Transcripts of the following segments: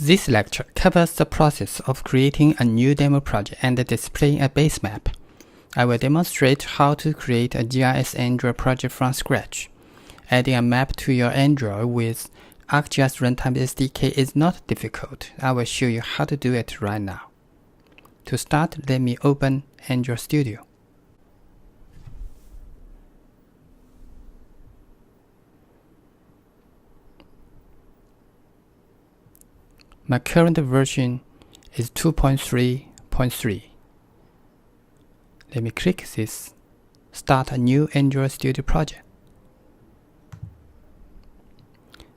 This lecture covers the process of creating a new demo project and displaying a basemap. I will demonstrate how to create a GIS Android project from scratch. Adding a map to your Android with ArcGIS Runtime SDK is not difficult. I will show you how to do it right now. To start, let me open Android Studio. My current version is 2.3.3. Let me click this Start a new Android Studio project.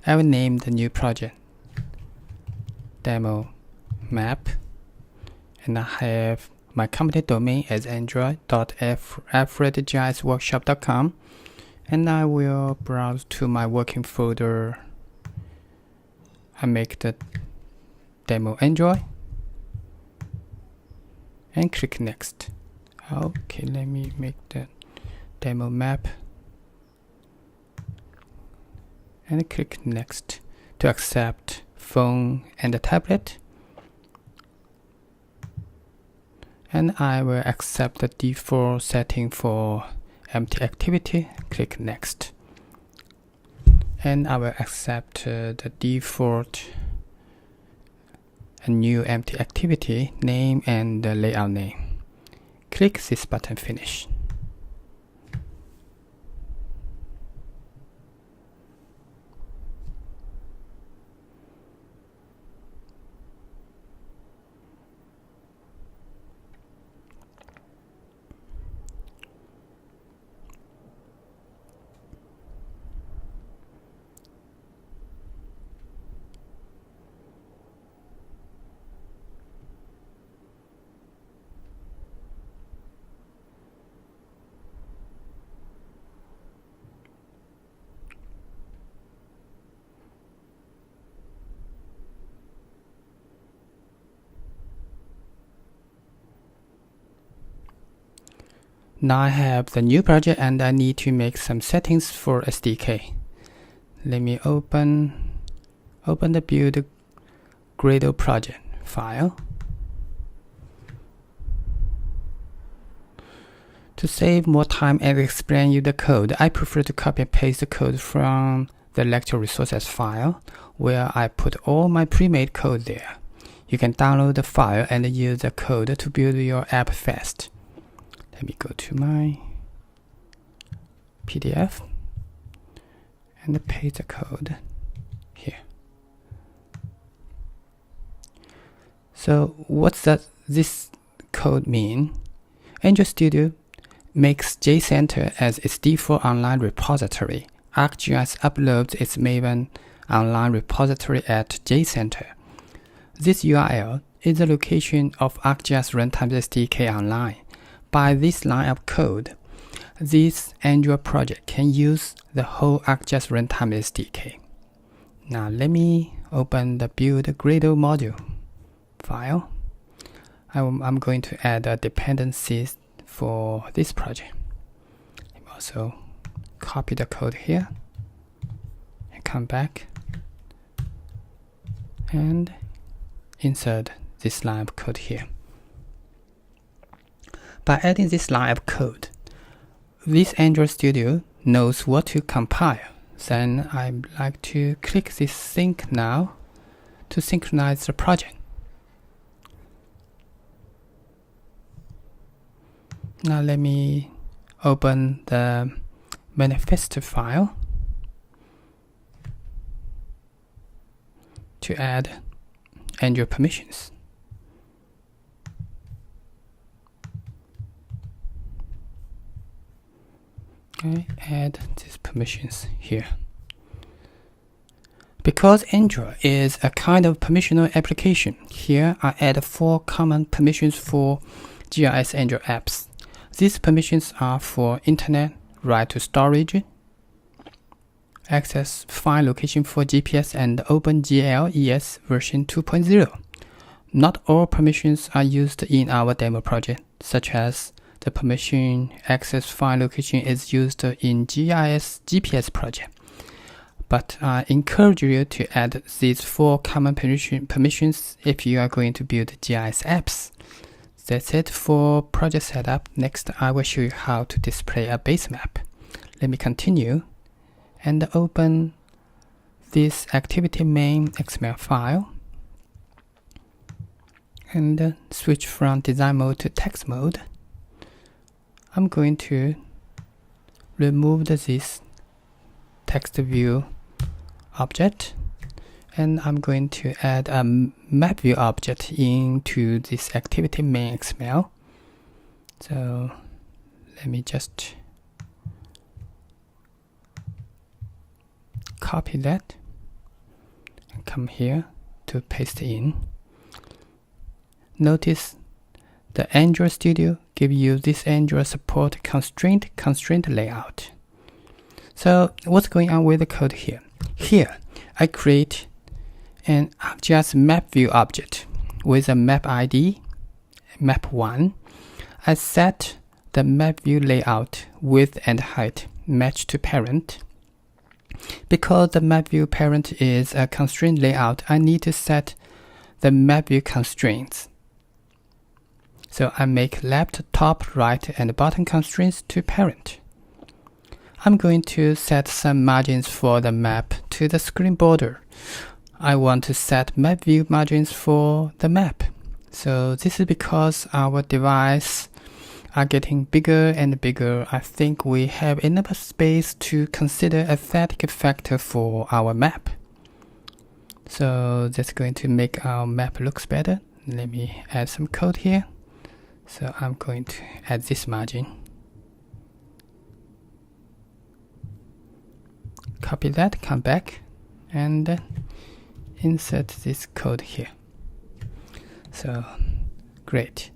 I will name the new project Demo Map, and I have my company domain as android.alfredgisworkshop.com, and I will browse to my working folder. I make the Demo Android and click Next. Okay, let me make the Demo Map and click Next to accept phone and the tablet. And I will accept the default setting for empty activity. Click Next. And I will accept the default a new empty activity name and the layout name. Click this button Finish. Now I have the new project and I need to make some settings for SDK. Let me open the Build Gradle project file. To save more time and explain you the code, I prefer to copy and paste the code from the lecture resources file, where I put all my pre-made code there. You can download the file and use the code to build your app fast. Let me go to my PDF and paste the code here. So what's this code mean? Android Studio makes JCenter as its default online repository. ArcGIS uploads its Maven online repository at JCenter. This URL is the location of ArcGIS Runtime SDK online. By this line of code, this Android project can use the whole ArcGIS Runtime SDK. Now let me open the Build Gradle module file. I'm going to add a dependency for this project. Let me also copy the code here and come back and insert this line of code here. By adding this line of code, this Android Studio knows what to compile. Then I'd like to click this Sync Now to synchronize the project. Now let me open the manifest file to add Android permissions. Okay, add these permissions here. Because Android is a kind of permissional application, here I add 4 common permissions for GIS Android apps. These permissions are for Internet, write to storage, access file location for GPS, and OpenGL version 2.0. Not all permissions are used in our demo project, such as the permission access file location is used in GIS GPS project. but I encourage you to add these 4 common permissions if you are going to build GIS apps. That's it for project setup. Next, I will show you how to display a base map. Let me continue and open this activity main XML file and switch from design mode to text mode. I'm going to remove this text view object, and I'm going to add a map view object into this activity main XML. So let me just copy that and come here to paste in. Notice the Android Studio gives you this Android support constraint layout. So what's going on with the code here? Here, I create an ArcGIS map view object with a map ID, map 1. I set the map view layout width and height match to parent. Because the map view parent is a constraint layout, I need to set the map view constraints. So I make left, top, right, and bottom constraints to parent. I'm going to set some margins for the map to the screen border. I want to set map view margins for the map. So this is because our devices are getting bigger and bigger. I think we have enough space to consider aesthetic factor for our map. So that's going to make our map looks better. Let me add some code here. So I'm going to add this margin. Copy that, come back, and insert this code here. So, great.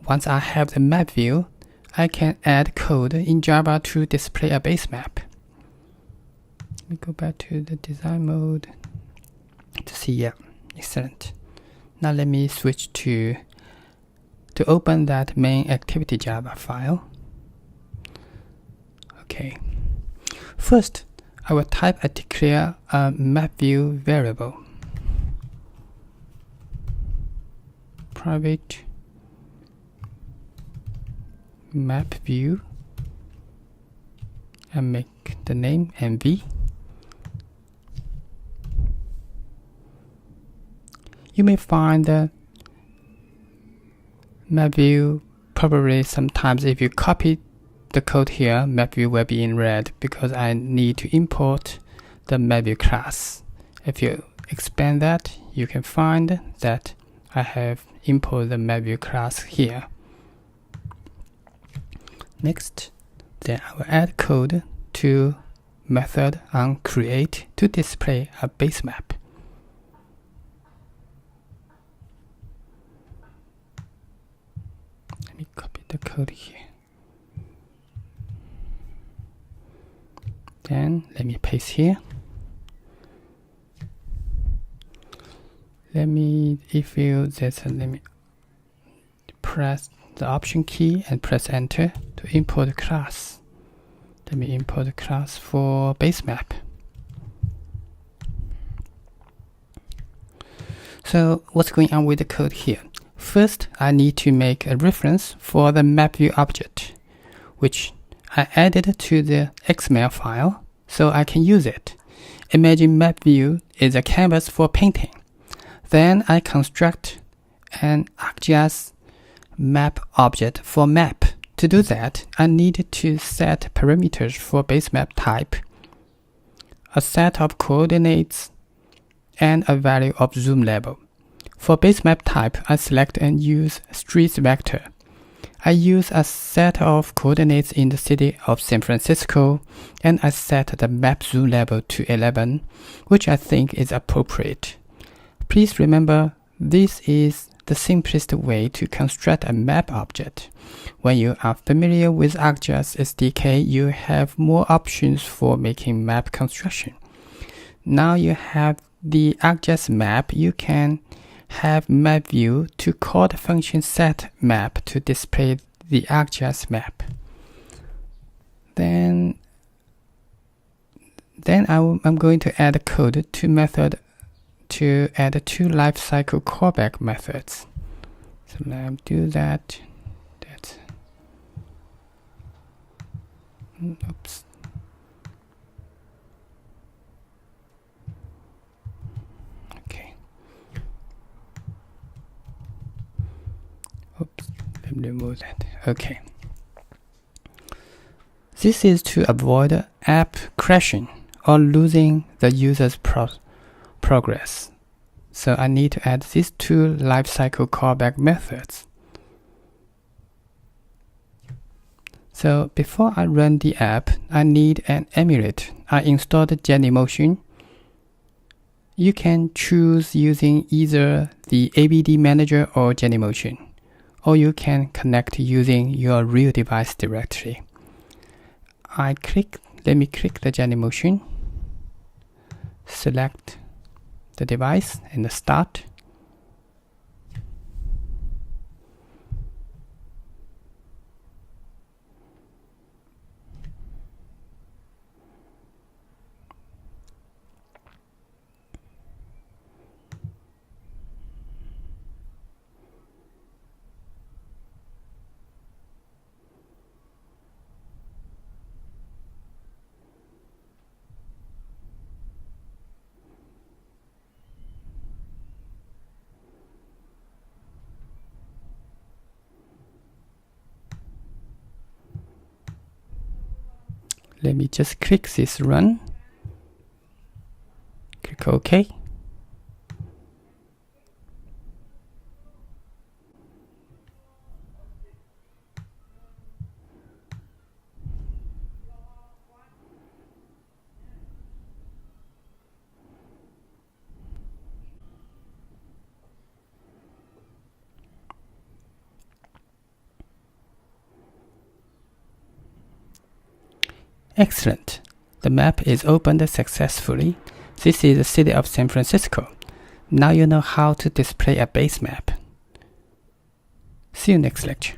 Once I have the map view, I can add code in Java to display a base map. Let me go back to the design mode to see, yeah, excellent. Now let me switch to open that main activity Java file. Okay. First, I will type and declare a map view variable. Private map view, and make the name MV. You may find the map view probably sometimes if you copy the code here, map view will be in red because I need to import the map view class. If you expand that, you can find that I have imported the map view class here. Next, then I will add code to method on create to display a base map. Let me copy the code here. Then let me paste here. Let me press the option key and press enter to import the class. Let me import the class for Basemap. So what's going on with the code here? First, I need to make a reference for the map view object, which I added to the XML file so I can use it. Imagine map view is a canvas for painting. Then I construct an ArcGIS map object for map. To do that, I need to set parameters for basemap type, a set of coordinates, and a value of zoom level. For basemap type, I select and use streets vector. I use a set of coordinates in the city of San Francisco, and I set the map zoom level to 11, which I think is appropriate. Please remember, this is the simplest way to construct a map object. When you are familiar with ArcGIS SDK, you have more options for making map construction. Now you have the ArcGIS map, you can have map view to call the function set map to display the ArcGIS map. Then Then I'm going to add a code to add two lifecycle callback methods. So now do that. Oops. Okay. Oops. Let me remove that. Okay. This is to avoid app crashing or losing the user's progress. So I need to add these two lifecycle callback methods. So before I run the app, I need an emulate. I installed Genymotion. You can choose using either the ABD manager or Genymotion, or you can connect using your real device directory. Let me click the Genymotion, select the device and start. Let me just click this run. Click OK. Excellent. The map is opened successfully. This is the city of San Francisco. Now you know how to display a base map. See you next lecture.